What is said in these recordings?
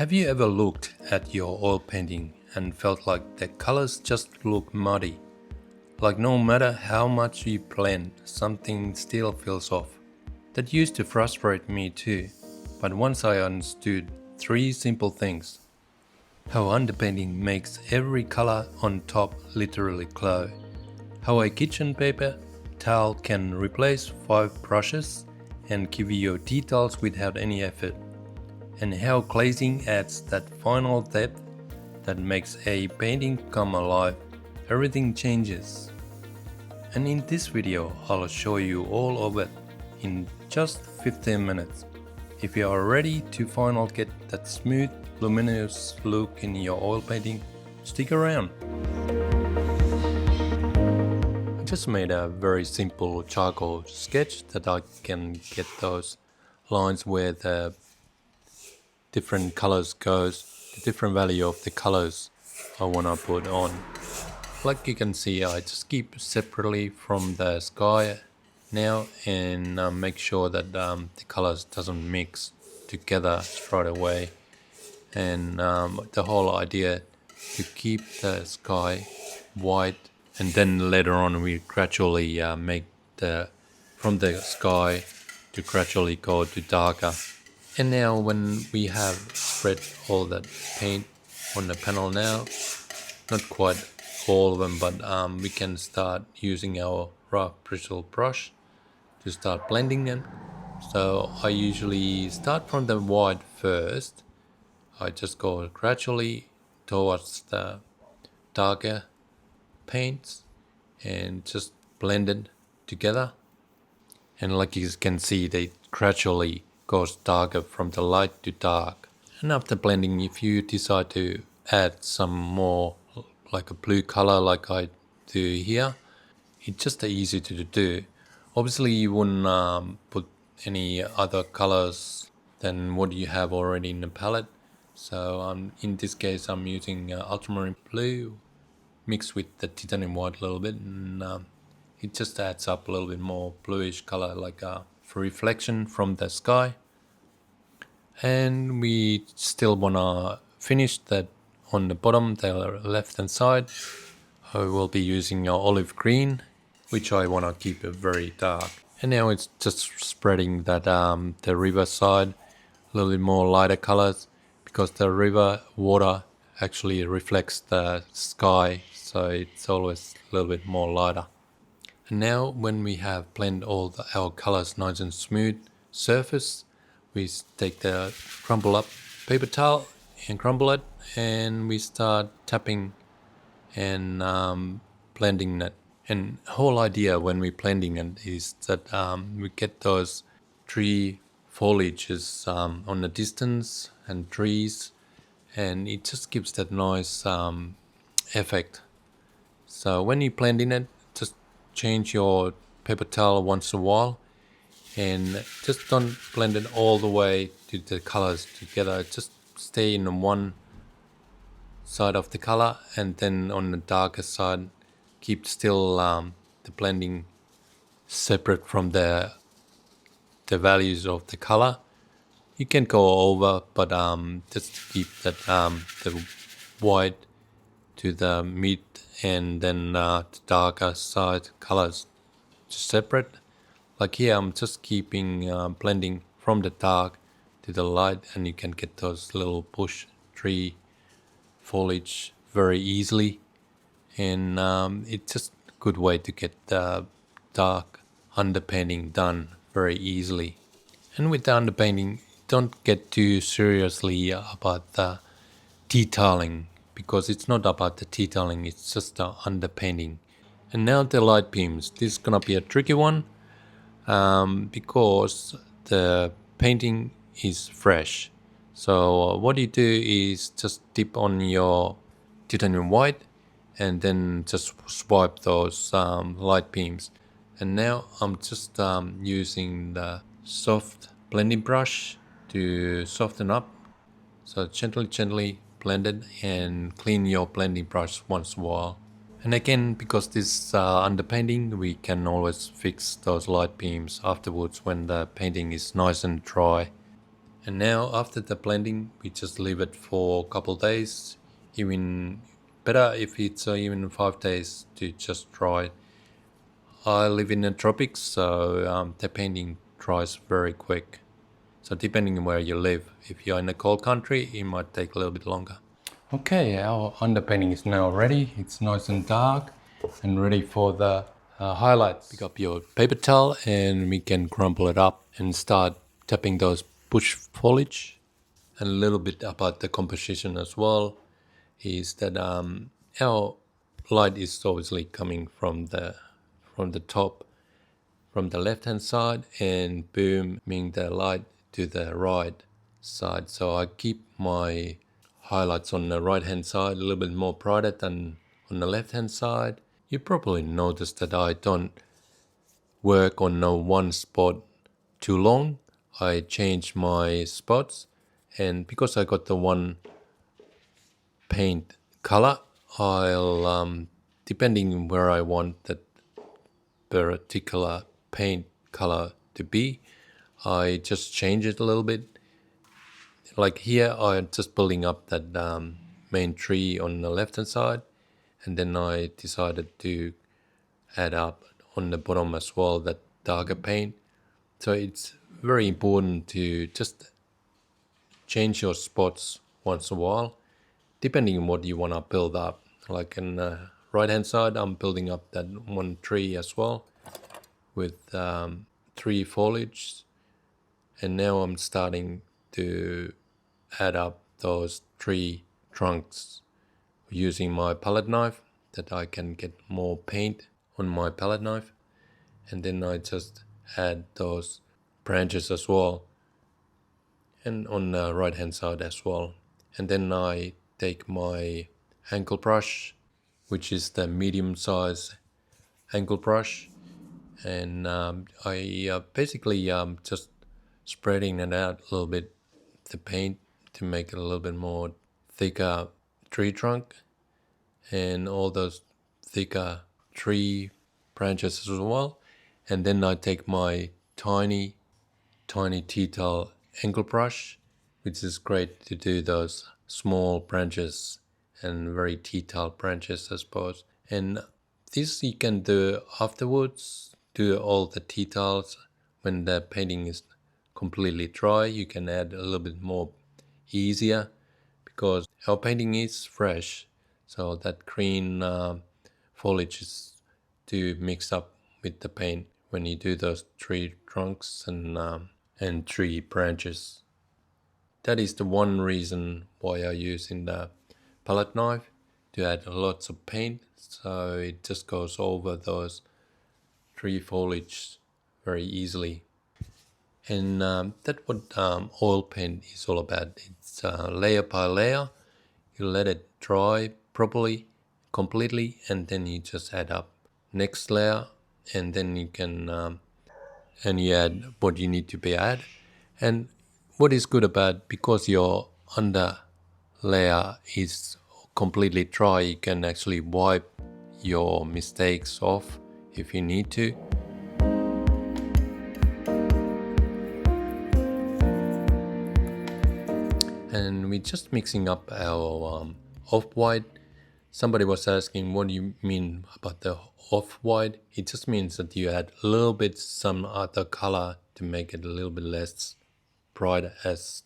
Have you ever looked at your oil painting and felt like the colors just look muddy? Like no matter how much you blend, something still feels off. That used to frustrate me too, but once I understood three simple things. How underpainting makes every color on top literally glow. How a kitchen paper towel can replace 5 brushes and give you your details without any effort. And how glazing adds that final depth that makes a painting come alive. Everything changes. And in this video I'll show you all of it in just 15 minutes. If you are ready to finally get that smooth, luminous look in your oil painting, stick around. I just made a very simple charcoal sketch that I can get those lines where the different colors goes, the different value of the colors I wanna put on. Like you can see, I just keep separately from the sky now and make sure that the colors doesn't mix together straight away. And the whole idea to keep the sky white, and then later on we gradually make from the sky to gradually go to darker. And now when we have spread all that paint on the panel now, not quite all of them, but we can start using our rough bristle brush to start blending them. So I usually start from the white first. I just go gradually towards the darker paints and just blend it together. And like you can see, they gradually goes darker from the light to dark. And after blending, if you decide to add some more like a blue color like I do here, it's just easy to do. Obviously you wouldn't put any other colors than what you have already in the palette. So in this case I'm using ultramarine blue mixed with the titanium white a little bit, and it just adds up a little bit more bluish color, like for reflection from the sky. And we still wanna finish that on the bottom, the left hand side. I will be using olive green, which I wanna keep it very dark. And now it's just spreading that the river side a little bit more lighter colors, because the river water actually reflects the sky, so it's always a little bit more lighter. And now when we have blended all our colors nice and smooth surface, we take the crumple up paper towel and crumble it, and we start tapping and blending that. And the whole idea when we blending it is that we get those tree foliages on the distance and trees, and it just gives that nice effect. So when you blend in it, just change your paper towel once in a while, and just don't blend it all the way to the colors together. Just stay in one side of the color, and then on the darker side keep still the blending separate from the values of the color. You can go over, but just keep that the white to the mid, and then the darker side colors separate. Like here I'm just keeping blending from the dark to the light, and you can get those little bush tree foliage very easily. And it's just a good way to get the dark underpainting done very easily. And with the underpainting, don't get too seriously about the detailing, because it's not about the detailing, it's just the underpainting. And now the light beams. This is gonna be a tricky one because the painting is fresh. So what you do is just dip on your titanium white and then just swipe those light beams. And now I'm just using the soft blending brush to soften up. So gently blend it and clean your blending brush once in a while. And again, because this underpainting, we can always fix those light beams afterwards when the painting is nice and dry. And now after the blending, we just leave it for a couple days, even better if it's even 5 days to just dry. I live in the tropics, so the painting dries very quick. So depending on where you live, if you're in a cold country, it might take a little bit longer. Okay, our underpainting is now ready. It's nice and dark and ready for the highlights. Pick up your paper towel and we can crumple it up and start tapping those bush foliage. And a little bit about the composition as well is that our light is obviously coming from the top, from the left hand side, and booming the light to the right side. So I keep my highlights on the right hand side a little bit more brighter than on the left hand side. You probably noticed that I don't work on no one spot too long. I change my spots, and because I got the one paint color, I'll depending where I want that particular paint color to be, I just change it a little bit. Like here, I'm just building up that main tree on the left hand side, and then I decided to add up on the bottom as well that darker paint. So it's very important to just change your spots once in a while, depending on what you want to build up. Like on the right hand side, I'm building up that one tree as well with 3 foliage, and now I'm starting to add up those 3 trunks using my palette knife, that I can get more paint on my palette knife, and then I just add those branches as well, and on the right hand side as well. And then I take my angle brush, which is the medium size angle brush, and I basically just spreading it out a little bit, the paint, to make it a little bit more thicker tree trunk and all those thicker tree branches as well. And then I take my tiny detail angle brush, which is great to do those small branches and very detailed branches, I suppose. And this you can do afterwards, do all the details when the painting is completely dry. You can add a little bit more easier because our painting is fresh, so that green foliage is to mix up with the paint when you do those tree trunks and tree branches. That is the one reason why I use in the palette knife, to add lots of paint, so it just goes over those tree foliage very easily. And that's what oil paint is all about. It's layer by layer. You let it dry properly, completely, and then you just add up next layer, and then you can and you add what you need to be add. And what is good about, because your under layer is completely dry, you can actually wipe your mistakes off if you need to. And we're just mixing up our off-white. Somebody was asking, what do you mean about the off-white? It just means that you add a little bit some other color to make it a little bit less bright, as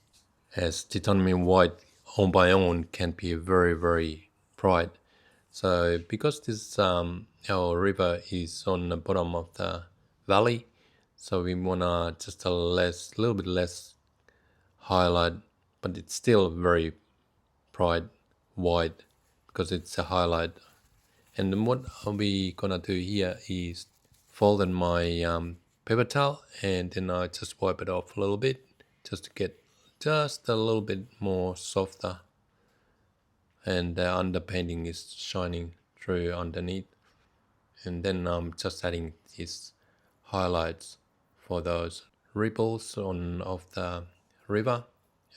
titanium white on by own can be very, very bright. So because this our river is on the bottom of the valley, so we wanna just a little bit less highlight, but it's still very bright white because it's a highlight. And then what we gonna do here is fold in my paper towel, and then I just wipe it off a little bit just to get just a little bit more softer, and the underpainting is shining through underneath. And then I'm just adding these highlights for those ripples on of the river,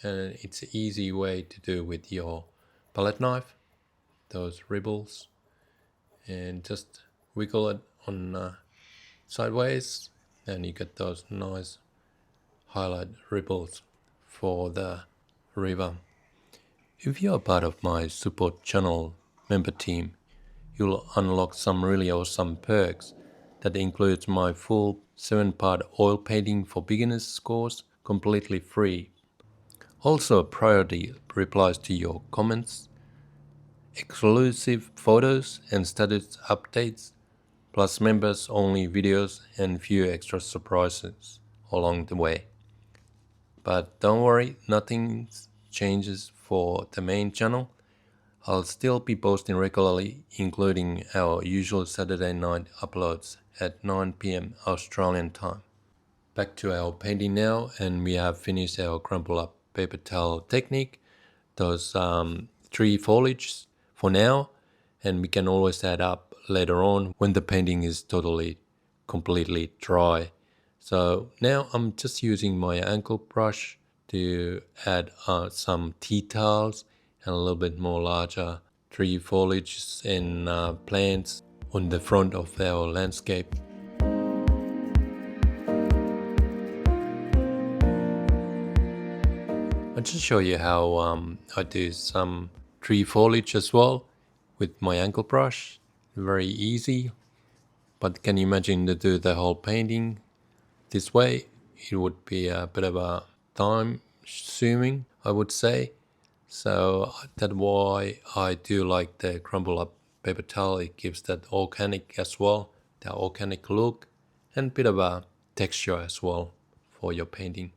and it's an easy way to do with your palette knife, those ripples, and just wiggle it on sideways, and you get those nice highlight ripples for the river. If you are part of my support channel member team, you'll unlock some really awesome perks that includes my full 7-part oil painting for beginners course completely free. Also priority replies to your comments, exclusive photos and status updates, plus members only videos and few extra surprises along the way. But don't worry, nothing changes for the main channel. I'll still be posting regularly, including our usual Saturday night uploads at 9 PM Australian time. Back to our painting now, and we have finished our crumple up paper towel technique, those 3 foliages for now, and we can always add up later on when the painting is completely dry. So now I'm just using my ankle brush to add some tea towels and a little bit more larger tree foliage and plants on the front of our landscape. I'll just show you how I do some tree foliage as well with my ankle brush. Very easy, but can you imagine to do the whole painting this way? It would be a bit of a time consuming, I would say. So that's why I do like the crumble up paper towel. It gives that organic as well, the organic look, and a bit of a texture as well for your painting.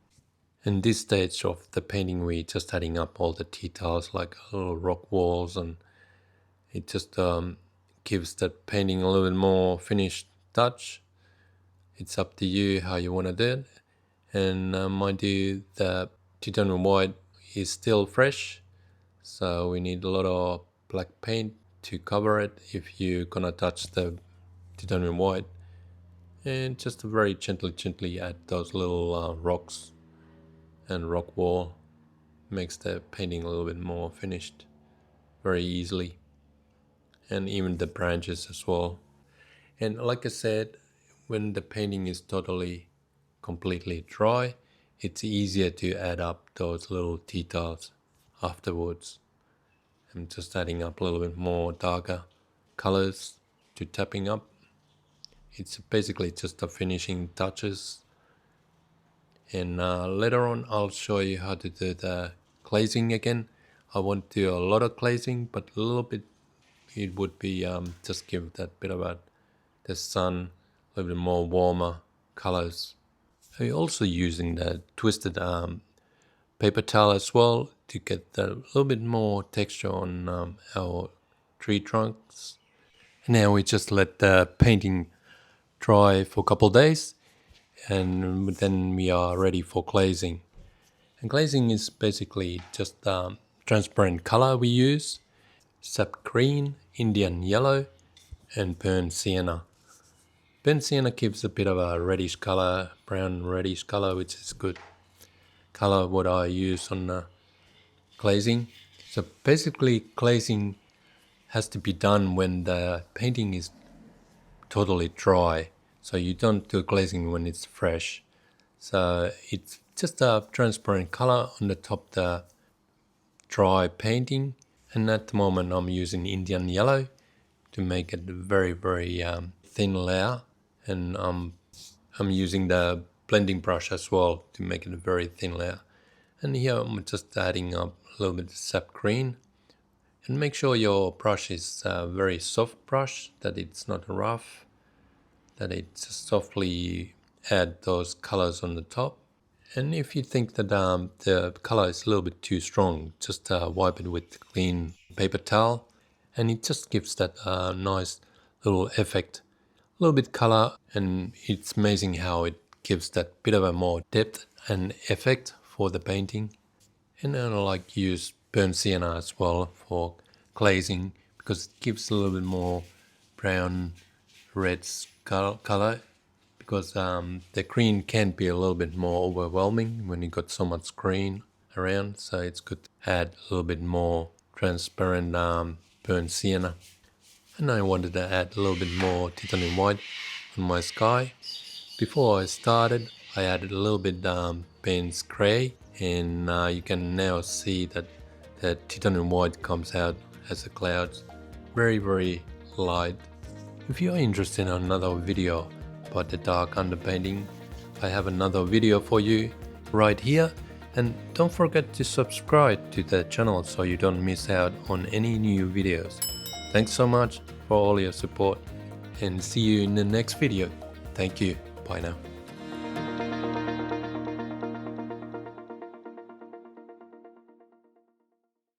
In this stage of the painting, we just adding up all the details like little rock walls, and it just gives that painting a little bit more finished touch. It's up to you how you want to do it. And mind you, the titanium white is still fresh, so we need a lot of black paint to cover it if you're gonna touch the titanium white. And just very gently add those little rocks and rock wall. Makes the painting a little bit more finished very easily, and even the branches as well. And like I said, when the painting is completely dry, it's easier to add up those little details afterwards. I'm just adding up a little bit more darker colors to tapping up. It's basically just the finishing touches. And later on I'll show you how to do the glazing again. I won't do a lot of glazing, but a little bit. It would be just give that bit of the sun, a little bit more warmer colors. I'm also using the twisted paper towel as well to get a little bit more texture on our tree trunks. And now we just let the painting dry for a couple of days, and then we are ready for glazing. And glazing is basically just transparent color we use: sap green, Indian yellow, and burnt sienna. Burnt sienna gives a bit of a reddish color, brown reddish color, which is good color what I use on the glazing. So basically glazing has to be done when the painting is totally dry. So you don't do glazing when it's fresh. So it's just a transparent color on the top the dry painting. And at the moment I'm using Indian yellow to make it very thin layer. And I'm using the blending brush as well to make it a very thin layer. And here I'm just adding up a little bit of sap green. And make sure your brush is a very soft brush, that it's not rough, that it just softly add those colors on the top. And if you think that the color is a little bit too strong, just wipe it with clean paper towel, and it just gives that nice little effect, a little bit color, and it's amazing how it gives that bit of a more depth and effect for the painting. And then I like use burnt sienna as well for glazing, because it gives a little bit more brown red color, because the green can be a little bit more overwhelming when you got so much green around. So it's good to add a little bit more transparent burnt sienna. And I wanted to add a little bit more titanium white on my sky. Before I started, I added a little bit Payne's Grey and you can now see that the titanium white comes out as a cloud, very light. If you are interested in another video about the dark underpainting, I have another video for you right here, and don't forget to subscribe to the channel so you don't miss out on any new videos. Thanks so much for all your support, and see you in the next video. Thank you. Bye now.